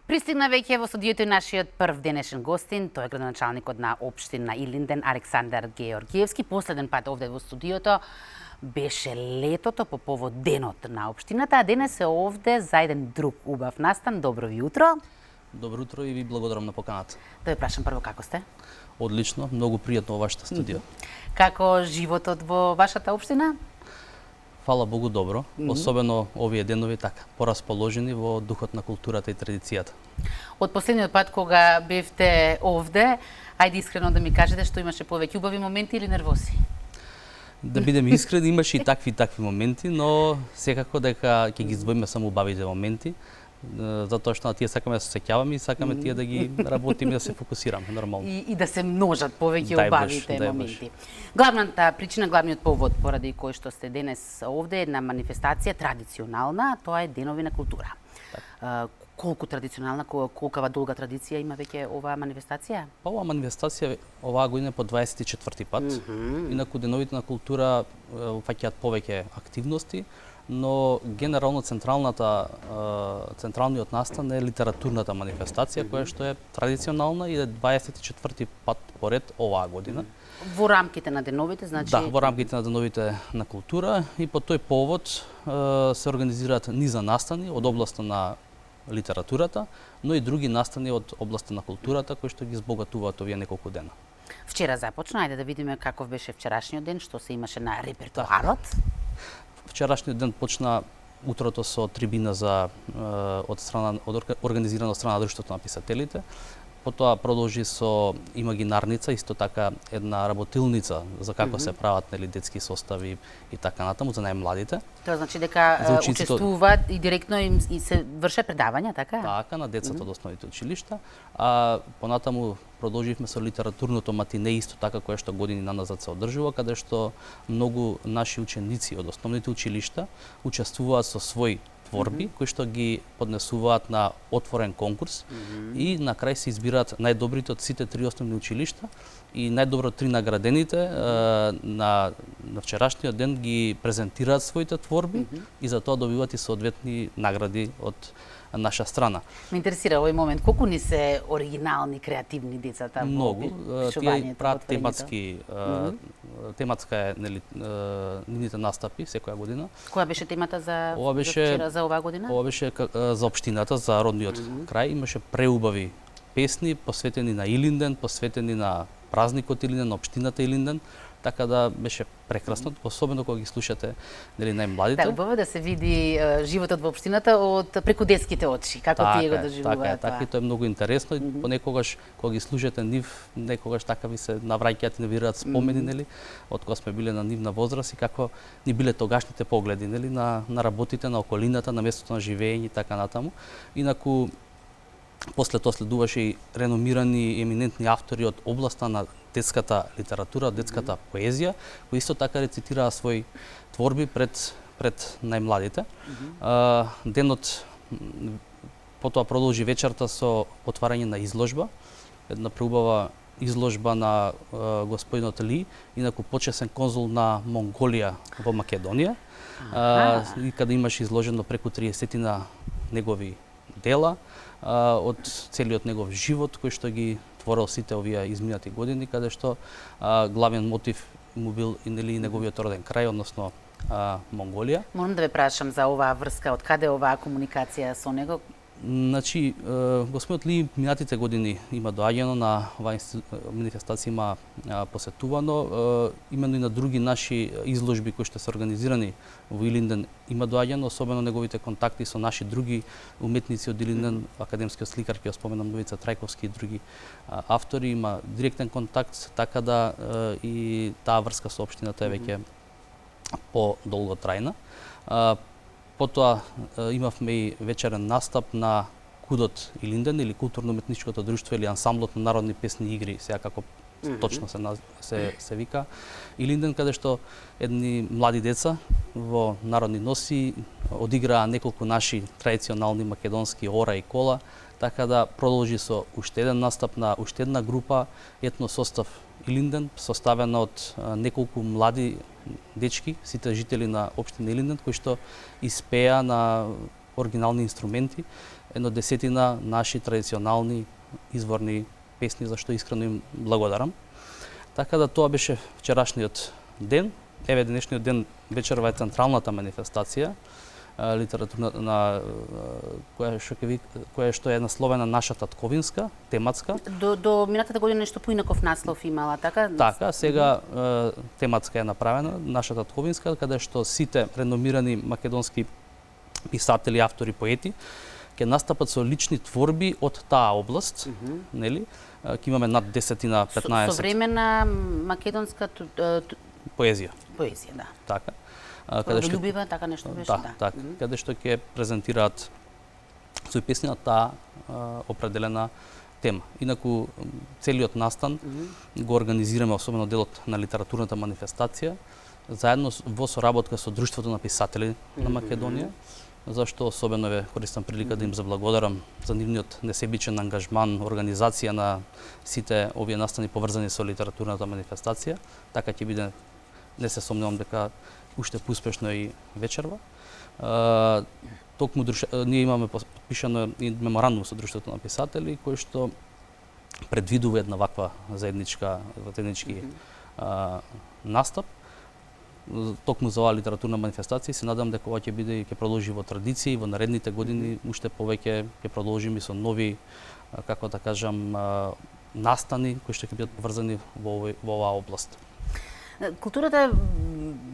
Пристигна веќе во студиото и нашиот прв денешен гостин, тој е градоначалникот на општина Илинден, Александар Георгиевски. Последен пат овде во студиото беше летото по повод денот на општината, а денес е овде за еден друг убав настан. Добро јутро. Добро утро и ви благодарам на поканата. Да ве прашам прво како сте? Одлично, многу пријатно во вашата студио. Како животот во вашата општина? Фала Богу добро, особено овие денови така, порасположени во духот на културата и традицијата. Од последниот пат кога бевте овде, ајде искрено да ми кажете што имаше повеќе убави моменти или нервози? Да бидеме искрени, имаше и такви моменти, но секако дека ќе ги издвоиме само убавите моменти, затоа што на тие сакаме да се сеќаваме и сакаме тие да ги работиме, да се фокусираме нормално. И да се множат повеќе убавите моменти. Главната причина, главниот повод поради кој што сте денес овде е една манифестација традиционална, тоа е Денови на култура. Колку традиционална, колкава долга традиција има веќе оваа манифестација? Оваа манифестација оваа година по 24 пат. Инаку Деновите на култура фаќаат повеќе активности, но генерално централниот настан е литературната манифестација, која што е традиционална и е 24 пат поред оваа година. Во рамките на деновите, значи? Да, во рамките на Деновите на култура и по тој повод се организираат низа настани од областа на литературата, но и други настани од областа на културата кои што ги збогатуваат овие неколку дена. Вчера започна, ајде да видиме каков беше вчерашниот ден, што се имаше на репертоарот. Вчерашниот ден почна утрото со трибина организирана од страна на Друштвото на писателите. Потоа продолжи со имагинарница, исто така една работилница за како се прават детски состави и така натаму за најмладите. Тоа значи дека учествуваат и директно им и се врше предавања, така? Така, на децата од основните училишта. А понатаму продолживме со литературното матине, исто така кое што години наназад се одржува, каде што многу наши ученици од основните училишта учествуваат со свои творби кои што ги поднесуваат на отворен конкурс и на крај се избираат најдобрите од сите три основни училишта и најдобро три наградените на вчерашниот ден ги презентираат своите творби и за тоа добиваат и соодветни награди од наша страна. Ме интересира овој момент, колку ни се оригинални, креативни децата во пишувањето? Тие прават тематска е нивните настапи секоја година. Која беше темата за вчера, за оваа година? Ова беше за општината, за родниот крај. Имаше преубави песни посветени на Илинден, посветени на празникот Илинден, на општината Илинден. Така да беше прекрасно, особено кога ги слушате најмладите. Да, убаво да се види животот во општината преку детските очи, како тие го доживуваат тоа. Така, тоа е многу интересно и понекогаш кога ги слушате нив, некогаш така ви се навраќаат и навираат спомени, од кога сме биле на нивна возраст и како ни биле тогашните погледи, на работите, на околината, на местото на живење и така натаму. Инаку после тоа следуваше и реномирани еминентни автори од областа на детската литература, детската поезија, кои исто така рецитираа свои творби пред најмладите. Денот потоа продолжи вечерта со отварање на изложба, една преубава изложба на господинот Ли, инаку почесен конзул на Монголија во Македонија, и каде имаше изложено преку 30 негови дела од целиот негов живот кој што ги творел сите овие изминати години, каде што главен мотив му бил и неговиот роден крај, односно Монголија. Морам да ве прашам за оваа врска, од каде оваа комуникација со него? Значи, господинот Ли минатите години има доаѓано на оваа манифестација, има посетувано, именно и на други наши изложби кои што се организирани во Илинден има доаѓано, особено неговите контакти со наши други уметници од Илинден, академскиот сликар, ќе споменам Новица Трајковски и други автори, има директен контакт, така да и таа врска со општината е веќе подолготрајна. Потоа имавме и вечерен настап на Кудот Илинден или културно-уметничкото друштво или ансамблот на народни песни и игри, сега како точно се вика Илинден, каде што едни млади деца во народни носи одиграа неколку наши традиционални македонски ора и кола, така да продолжи со уште еден настап на уште една група етно состав Илинден, составена од неколку млади дечки, сите жители на општина Илинден, кои што испеа на оригинални инструменти, едно десетина наши традиционални изворни песни, за што искрено им благодарам. Така да тоа беше вчерашниот ден. Еве денешниот ден вечерва е централната манифестација, литературна која што е насловена Наша татковинска, тематска. До минатата година нешто поинаков наслов имала, така? Така, сега тематска е направена, Наша татковинска, каде што сите реномирани македонски писатели, автори, поети ќе настапат со лични творби од таа област, нели? Ќе имаме над 10-15 современа македонска поезија. Поезија, да. Така. Родолюбива, така нешто беше, да. Така, каде што ќе презентираат свои песни на таа определена тема. Инаку целиот настан го организираме, особено делот на литературната манифестација, заедно во соработка со Друштвото на писатели на Македонија, зашто особено ве користам прилика да им заблагодарам за нивниот несебичен ангажман, организација на сите овие настани поврзани со литературната манифестација. Така ќе биде, не се сомневам дека уште поуспешно и вечерва. Токму ние имаме подпишано и меморандум со Друштвото на писатели кој што предвидува една ваква заеднички настап. Токму за оваа литературна манифестација се надам дека ова ќе биде и ќе продолжи во традиција и во наредните години уште повеќе ќе продолжиме со нови, како да кажам, настани кои што ќе бидат поврзани во оваа област. Културата е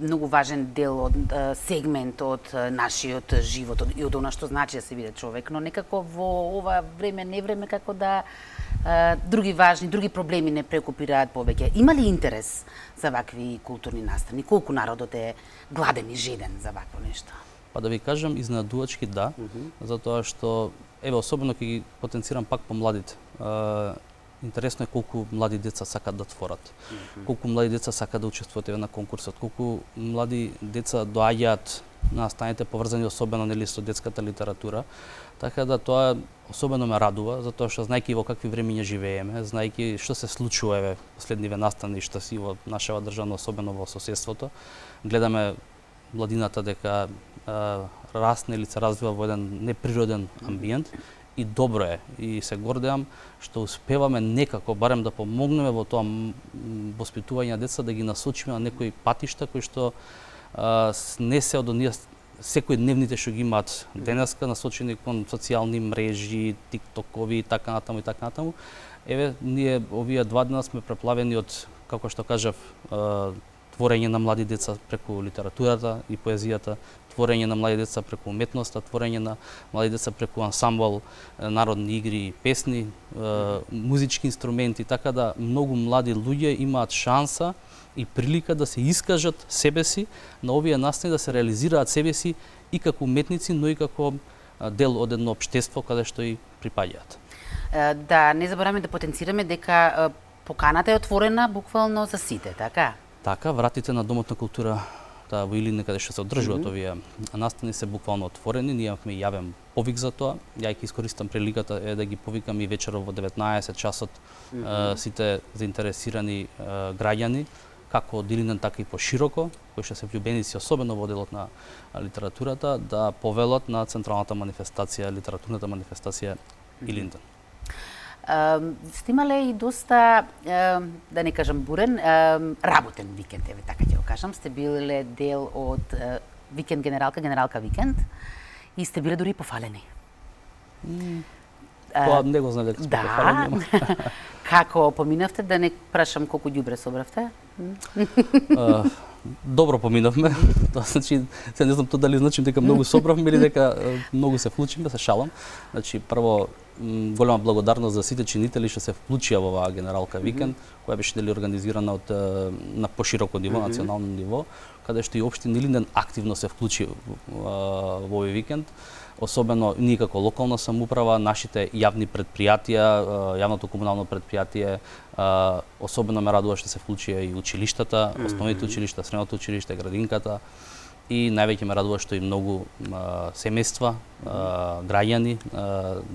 многу важен дел од сегмент од нашиот живот и од она што значи да се биде човек, но некако во ова време, невреме, како да други проблеми не прекупираат повеќе. Има ли интерес за вакви културни настани? Колку народот е гладен и жеден за вакво нешто? Па да ви кажам, изненадувачки да, затоа што, еве, особено ќе ги потенцирам пак по младите. Интересно е колку млади деца сакат да творат, колку млади деца сакат да учествуваат на конкурсот, колку млади деца доаѓаат на настаните поврзани особено нели со детската литература. Така да тоа особено ме радува, затоа што знаејќи во какви времиња живееме, знаејќи што се случува еве последниве настани што си во нашава држава, особено во соседството, гледаме младината дека расне или се развива во еден неприроден амбиент. И добро е, и се гордеам што успеваме некако барем да помогнеме во тоа воспитување на деца, да ги насочиме на некои патишта кои што не се од оние секојдневните што ги имаат денеска, насочени кон социјални мрежи, тиктокови и така натаму и така натаму. Еве, ние овие 2 дена сме преплавени од, како што кажав, творење на млади деца преку литературата и поезијата, творење на млади деца преку уметноста, творење на млади деца преку ансамбл, народни игри и песни, музички инструменти, така да многу млади луѓе имаат шанса и прилика да се искажат себе си на овие настани, да се реализираат себе си и како уметници, но и како дел од едно општество каде што и припаѓаат. Да, не забораваме да потенцираме дека поканата е отворена буквално за сите, така? Така, вратите на Домот на култура во Илинден каде што се одржуваат овие настани се буквално отворени. Ние имавме јавен повик за тоа. Ја ќе искористам приликата да ги повикам и вечеров во 19 часот сите заинтересирани граѓани, како од Илинден, така и пошироко, кои што се влюбеници особено во делот на литературата, да повелат на централната манифестација, литературната манифестација Илинден. Сте имале и доста, да не кажам бурен, работен викенд, еве така ќе го кажам. Сте биле дел од викенд генералка викенд и сте биле дури пофалени. Тоа не го знам дека сме пофалени. Како поминавте, да не прашам колку ѓубре собравте? Добро поминавме. Тоа значи, се не знам тоа дали значи дека многу собравме или дека многу се вклучиме, се шалам. Значи, прво голема благодарност за сите чинители што се вклучија во оваа генералка викенд, која беше дали организирана од на пошироко ниво, национално ниво, каде што и општина Илинден активно се вклучи во овој викенд. Особено ние како локална самоуправа, нашите јавни предпријатија, јавното комунално предпријатие, особено ме радува што се вклучија и училиштата, основните училишта, средното училиште, градинката, и највеќе ме радува што и многу семејства, граѓани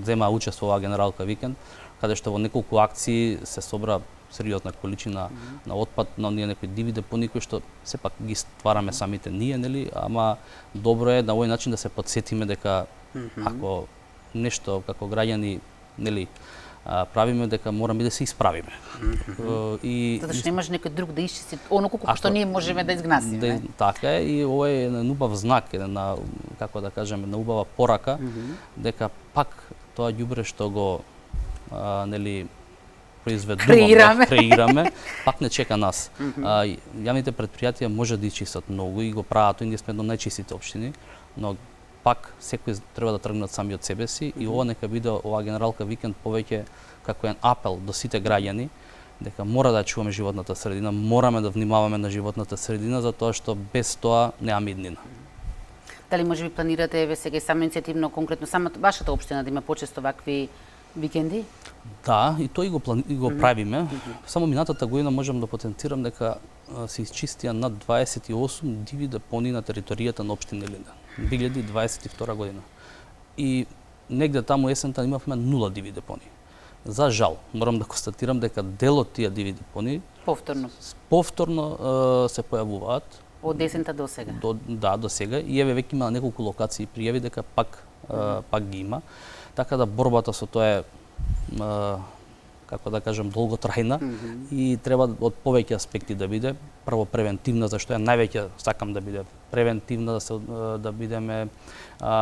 зема учество во генералка викенд, каде што во неколку акции се собра сериозна количина на отпад, на оние некои диви депони кои што сепак ги ствараме самите ние, нели, ама добро е на овој начин да се потсетиме дека Ако нешто како граѓани, нели, правиме, дека мораме да се исправиме. И Затоа што немаш некој друг да исчисти оноку како што ние можеме да изгнасиме. Така е, и ова е еден убав знак, една, како да кажеме, една убава порака, дека пак тоа ѓубре што го нели произведуваме, креираме, пак не чека нас. Јавните предпријатија може да ичистат многу и го прават, и ние сме едно најчистите општини, но пак секој треба да тргне од самиот себе си и ова нека биде оваа генералка викенд повеќе како еден апел до сите граѓани дека мора да чуваме животната средина, мораме да внимаваме на животната средина затоа што без тоа немаме иднина. Дали можеби планирате еве сега и само иницијативно конкретно самата вашата општина да има почесто вакви викенди? Да, и тоа и го правиме. Само минатата година можам да потенцирам дека се исчистија над 28 диви депони на територијата на општина Илинден. 2022 година. И негде таму есента имавме 0 диви депони. За жал, морам да констатирам дека дел од тие диви депони повторно се појавуваат од есента до сега. До сега, и еве веќе има неколку локации пријави дека пак ги има. Така да борбата со тоа е како да кажем долготрајна и треба од повеќе аспекти да биде. Прво превентивна, зашто ја највеќе сакам да биде превентивна, да бидеме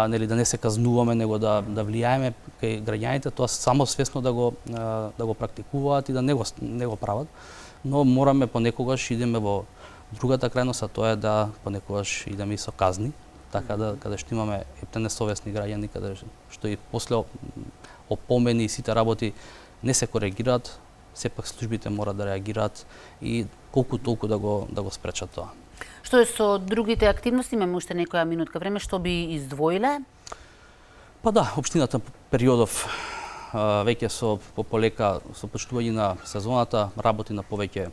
нели да не се казнуваме, него да влијаеме кај граѓаните, тоа само свесно да го практикуваат и да не го прават, но мораме понекогаш идеме во другата крајност, а тоа е да понекогаш идеме и со казни, така да каде што имаме несовесни граѓани, каде што и после опомени и сите работи не се коригираат, сепак службите мора да реагираат и колку толку да го спречат тоа. Што е со другите активности? Имаме уште некоја минутка време, што би издвоиле? Па да, општината периодов веќе со полека со почнување на сезоната работи на повеќе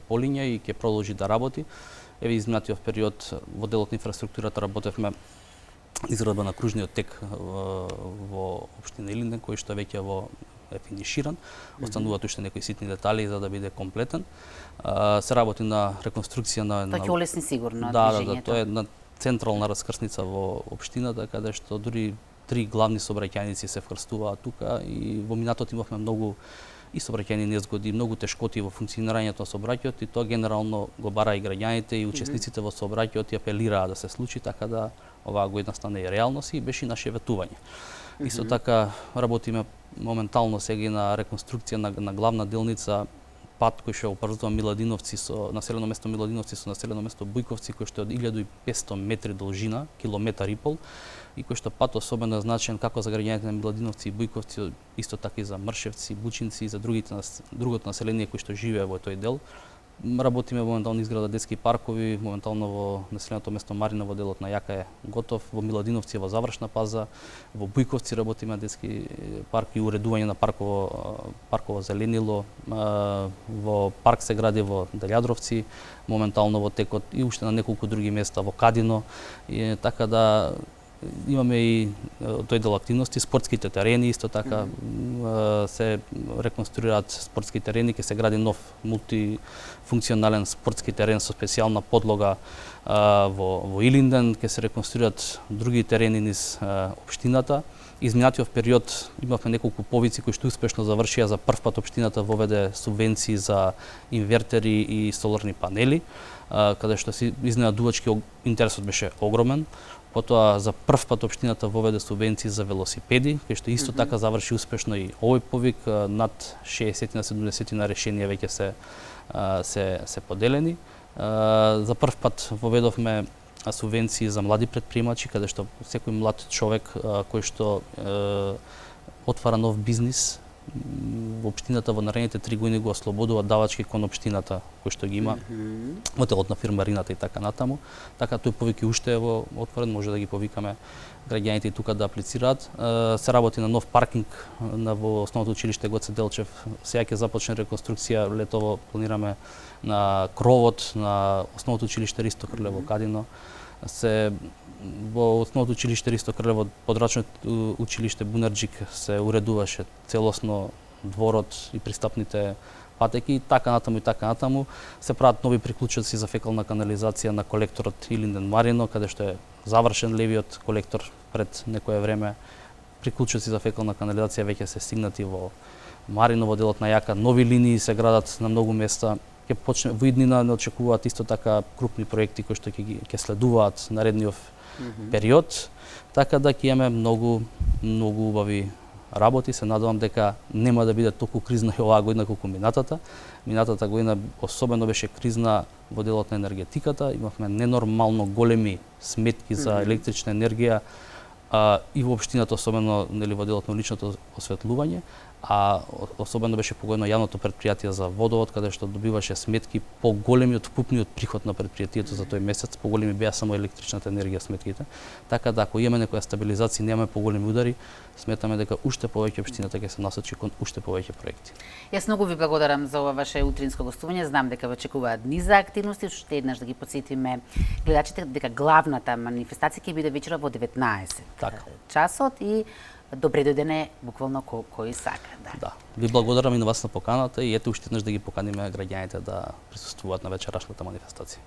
полиња и ќе продолжи да работи. Еве изминатиот период во делот на инфраструктурата работевме изградба на кружниот тек во општина Илинден, кој што веќе е финиширан. Остануваат уште некои ситни детали за да биде комплетен. Се работи на реконструкција на тоа ќе олесни сигурно движењето. Да, тоа е една централна раскрсница во општината, каде што дури 3 главни сообраќајници се вкрстуваат тука и во минатот имавме многу и сообраќајни незгоди, многу тешкоти во функционирањето на сообраќајот и тоа генерално го бара и граѓаните и учесниците во сообраќајот и апелираа да се случи, така да оваа година стане и реалност и беше и наше ветување. Исто така работиме моментално сега и на реконструкција на главна делница пат кој што опрвзува Миладиновци со населено место Миладиновци со населено место Бујковци, кој што е од 1500 метри должина, километар и пол, и кој што пат особено значен како за граѓаните на Миладиновци и Бујковци, исто така и за Мршевци, Бучинци и за другото население кој што живее во тој дел. Работиме моментално изграда детски паркови, моментално во населеното место Марино во делот на Јака е готов, во Миладиновци во завршна фаза, во Бујковци работиме детски парк и уредување на парково зеленило, во парк се гради во Делјадровци, моментално во текот и уште на неколку други места во Кадино, и така да имаме и тој дел активности, спортските терени исто така се реконструираат спортски терени, ќе се гради нов мултифункционален спортски терен со специјална подлога во Илинден, ќе се реконструираат други терени низ општината. Изминатиот период имавме неколку повици кои што успешно завршија. За прв пат општината воведе субвенции за инвертери и соларни панели, каде што се изненадувачки интересот беше огромен. Потоа за прв пат општината воведе субвенции за велосипеди, кои што исто така заврши успешно и овој повик, над 60 на 70 на решенија веќе се поделени. За прв пат воведовме субвенции за млади предприемачи, каде што секој млад човек кој што отвара нов бизнис во општината во наредните 3 години го ослободува давачки кон општината кој што ги има во делот на фирмарината и така натаму. Така тој повеќе уште е во отворен, може да ги повикаме граѓаните и тука да аплицираат. Се работи на нов паркинг во основното училиште Гоце Делчев. Сега ќе започне реконструкција, летово планираме на кровот на основното училиште Ристо Крлево Кадино. Во основното училиште Ристо Крлево, подрачното училиште Бунарџик се уредуваше целосно дворот и пристапните патеки, така натаму се прават нови приклучоци за фекална канализација на колекторот Илинден Марино, каде што е завршен левиот колектор, пред некое време приклучоци за фекална канализација веќе се стигнати во Мариново, делот на Јака, нови линии се градат на многу места. Ќе почне во иднина, не очекуваат исто така крупни проекти кои што ќе следуваат наредниот период, така да ќе имаме многу убави работи. Се надевам дека нема да биде толку кризна и оваа година колку минатата. Минатата година особено беше кризна во делот на енергетиката. Имавме ненормално големи сметки за електрична енергија и во општината, особено нели во делот на уличното осветлување, а особено беше погодено јавното претпријатие за водовод, каде што добиваше сметки поголеми од вкупниот приход на претпријатието за тој месец, поголеми беа само електричната енергија сметките. Така да ако имаме некоја стабилизација, немаме поголеми удари, сметаме дека уште повеќе општината ќе се насочи кон уште повеќе проекти. Јас многу ви благодарам за ова ваше утринско гостување. Знам дека ве очекуваат низ за активности. Уште еднаш да ги потсетиме гледачите дека главната манифестација ќе биде вечера во 19 часот и добре дојдене буквално кој сака. Да. Ви благодарам и на вас на поканата и ете уште еднаш да ги поканиме граѓаните да присуствуваат на вечерашната манифестација.